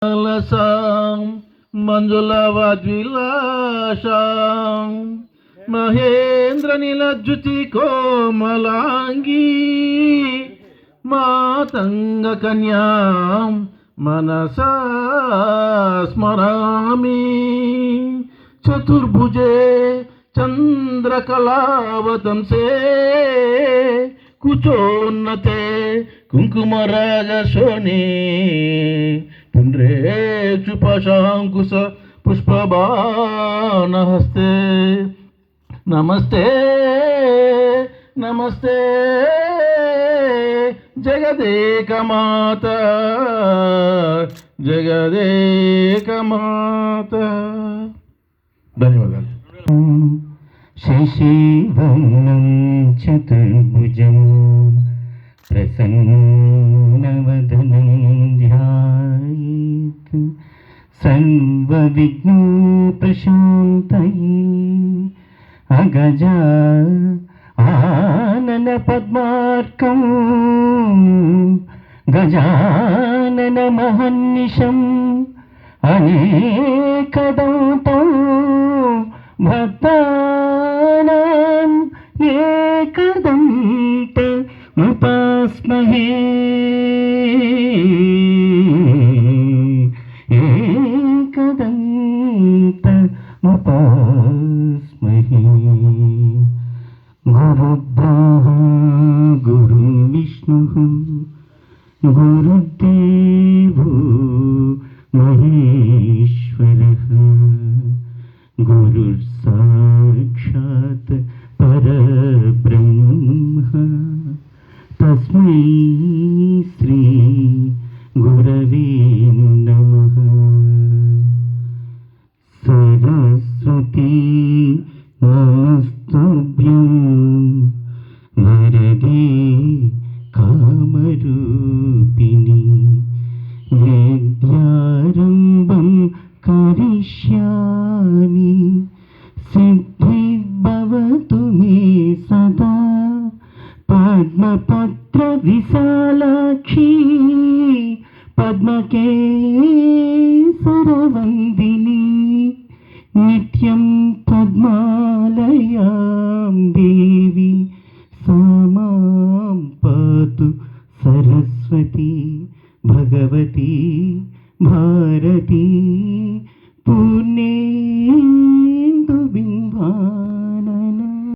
లసాం మంజులవద్విలాసాం మహేంద్ర నీలజ్యుతి కోమలాంగీ మాతంగ కన్యాం మనసా స్మరామి చతుర్భుజే చంద్రకళావతంసే కుచోన్నతే కుంకుమరాజశోణి పుండ్రేక్షుపశాంకుశ పుష్పబాణహస్తే నమస్తే నమస్తే జగదేకమాత జగదేకమాత. ధన్యవాదాలు. శశివర్ణం చతుర్భుజం ప్రసన్నవదనం ధ్యాయేత్ సర్వవిఘ్నోపశాంతయే అగజా ఆనన పద్మార్కం గజానన మహర్నిశం అనేకదంతం భక్తానాం ఏకదంతముపాస్మహే ఏకదంతముపాస్మహే. గురుబ్రహ్మా గురుర్విష్ణుః గురుర్దేవో మహేశ్వరః గురుర్ సాక్షాత్ పరబ్రహ్మ తస్మై శ్రీ గురవే నమః. సరస్వతీ నమస్తుభ్యం వరదే కామరూపిణి విద్యారంభం కరిష్యామి సిద్ధిర్భవతు మే సదా పద్మపత్ర విశాలాక్షి పద్మకేసరవందిని నిత్యం పద్మాలయాం దేవి సామాం పాతు సరస్వతి.